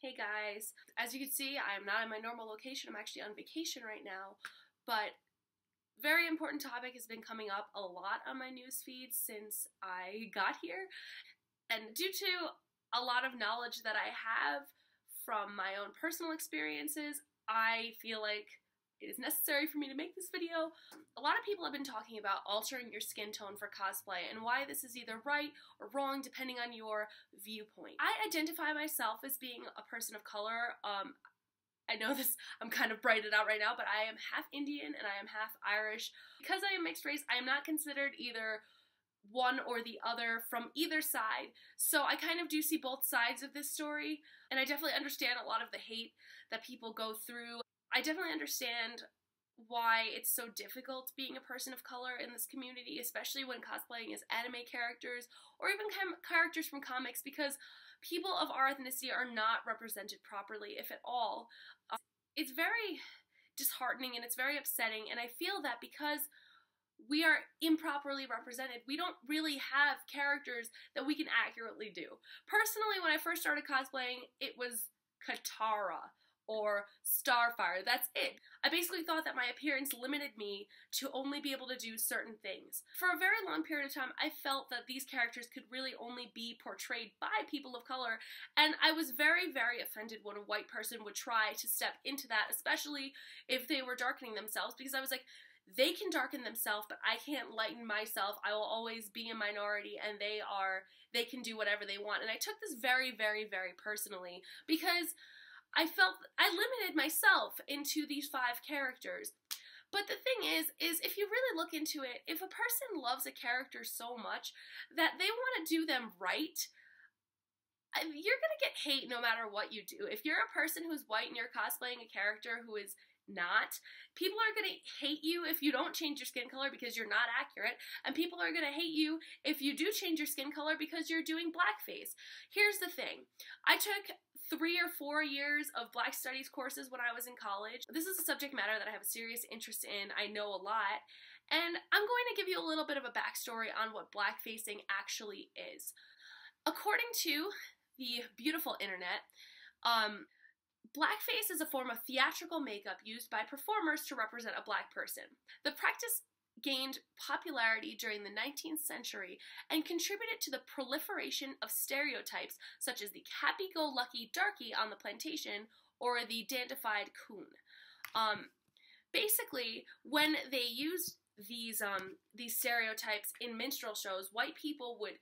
Hey guys, as you can see, I am not in my normal location. I'm actually on vacation right now, but very important topic has been coming up a lot on my news feed since I got here, and due to a lot of knowledge that I have from my own personal experiences, I feel like it is necessary for me to make this video. A lot of people have been talking about altering your skin tone for cosplay and why this is either right or wrong depending on your viewpoint. I identify myself as being a person of color. I know this, I'm kind of brighted out right now, but I am half Indian and I am half Irish. Because I am mixed race, I am not considered either one or the other from either side, so I kind of do see both sides of this story, and I definitely understand a lot of the hate that people go through. I definitely understand why it's so difficult being a person of color in this community, especially when cosplaying as anime characters or even characters from comics, because people of our ethnicity are not represented properly, if at all. It's very disheartening and it's very upsetting, and I feel that because we are improperly represented, we don't really have characters that we can accurately do. Personally, when I first started cosplaying, it was Katara or Starfire. That's it. I basically thought that my appearance limited me to only be able to do certain things. For a very long period of time, I felt that these characters could really only be portrayed by people of color, and I was very, very offended when a white person would try to step into that, especially if they were darkening themselves, because I was like, they can darken themselves, but I can't lighten myself. I will always be a minority, and they can do whatever they want. And I took this very, very, very personally, because I felt I limited myself into these 5 characters. But the thing is if you really look into it, if a person loves a character so much that they want to do them right, you're gonna get hate no matter what you do. If you're a person who's white and you're cosplaying a character who is not, people are going to hate you if you don't change your skin color because you're not accurate, and people are going to hate you if you do change your skin color because you're doing blackface. Here's the thing. I took 3 or 4 years of Black Studies courses when I was in college. This is a subject matter that I have a serious interest in. I know a lot, and I'm going to give you a little bit of a backstory on what blackfacing actually is. According to the beautiful internet, blackface is a form of theatrical makeup used by performers to represent a black person. The practice gained popularity during the 19th century and contributed to the proliferation of stereotypes such as the happy-go-lucky darky on the plantation or the dandified coon. Basically, when they used these stereotypes in minstrel shows, white people would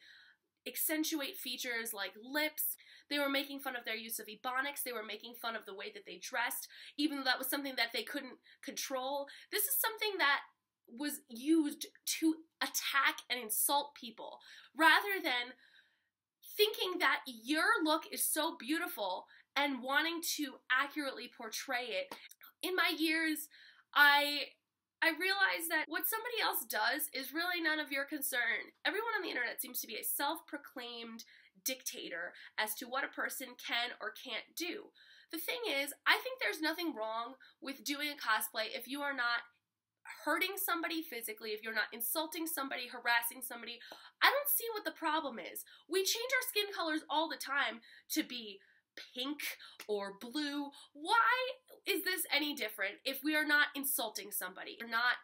accentuate features like lips. They were making fun of their use of ebonics. They were making fun of the way that they dressed, even though that was something that they couldn't control. This is something that was used to attack and insult people, rather than thinking that your look is so beautiful and wanting to accurately portray it. In my years, I realized that what somebody else does is really none of your concern. Everyone on the internet seems to be a self-proclaimed dictator as to what a person can or can't do. The thing is, I think there's nothing wrong with doing a cosplay if you are not hurting somebody physically, if you're not insulting somebody, harassing somebody. I don't see what the problem is. We change our skin colors all the time to be pink or blue. Why is this any different if we are not insulting somebody or not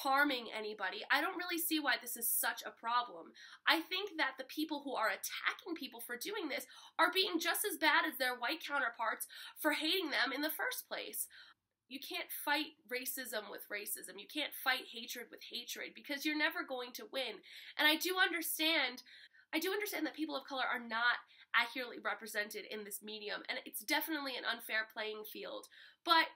harming anybody? I don't really see why this is such a problem. I think that the people who are attacking people for doing this are being just as bad as their white counterparts for hating them in the first place. You can't fight racism with racism. You can't fight hatred with hatred, because you're never going to win. And I do understand that people of color are not accurately represented in this medium, and it's definitely an unfair playing field. But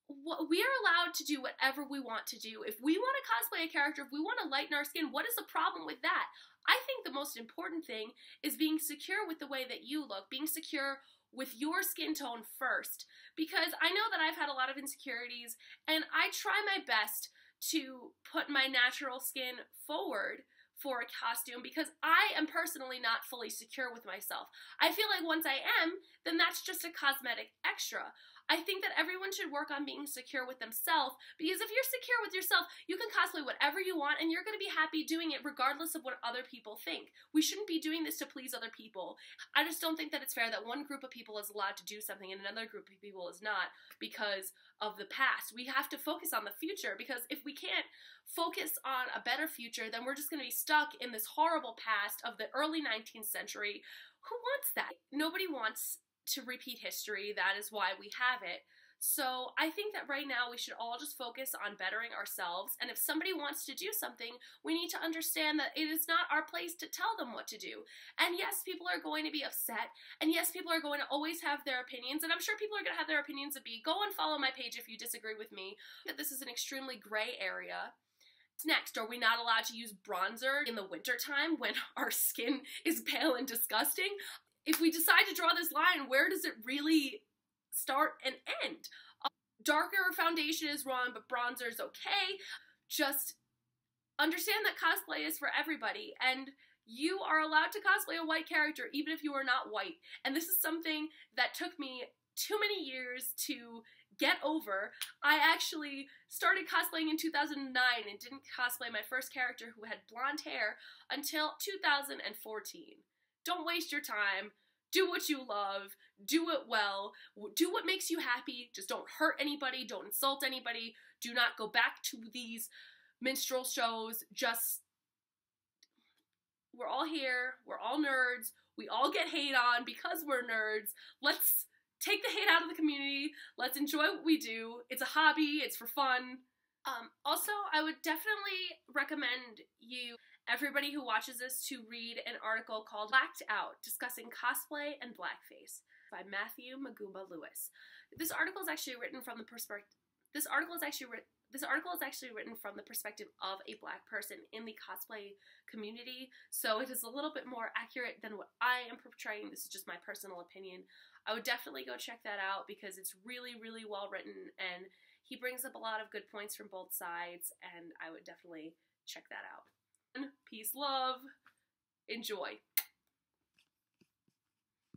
we are allowed to do whatever we want to do. If we want to cosplay a character, if we want to lighten our skin, what is the problem with that? I think the most important thing is being secure with the way that you look, being secure with your skin tone first, because I know that I've had a lot of insecurities, and I try my best to put my natural skin forward for a costume because I am personally not fully secure with myself. I feel like once I am, then that's just a cosmetic extra. I think that everyone should work on being secure with themselves, because if you're secure with yourself, you can cosplay whatever you want and you're going to be happy doing it regardless of what other people think. We shouldn't be doing this to please other people. I just don't think that it's fair that one group of people is allowed to do something and another group of people is not because of the past. We have to focus on the future, because if we can't focus on a better future, then we're just going to be stuck in this horrible past of the early 19th century. Who wants that? Nobody wants to repeat history. That is why we have it. So I think that right now we should all just focus on bettering ourselves, and if somebody wants to do something, we need to understand that it is not our place to tell them what to do. And yes, people are going to be upset, and yes, people are going to always have their opinions, and I'm sure people are going to have their opinions of me. Go and follow my page if you disagree with me. That this is an extremely gray area. Next, are we not allowed to use bronzer in the wintertime when our skin is pale and disgusting? If we decide to draw this line, where does it really start and end? Darker foundation is wrong, but bronzer is okay. Just understand that cosplay is for everybody, and you are allowed to cosplay a white character even if you are not white. And this is something that took me too many years to get over. I actually started cosplaying in 2009 and didn't cosplay my first character who had blonde hair until 2014. Don't waste your time. Do what you love. Do it well. Do what makes you happy. Just don't hurt anybody. Don't insult anybody. Do not go back to these minstrel shows. Just, we're all here. We're all nerds. We all get hate on because we're nerds. Let's take the hate out of the community. Let's enjoy what we do. It's a hobby. It's for fun. Also, I would definitely recommend everybody who watches this, to read an article called Blacked Out, discussing cosplay and blackface by Matthew Magumba Lewis. This article is actually written from the perspective of a black person in the cosplay community, so it is a little bit more accurate than what I am portraying. This is just my personal opinion. I would definitely go check that out because it's really, really well written, and he brings up a lot of good points from both sides, and I would definitely check that out. Peace, love, enjoy.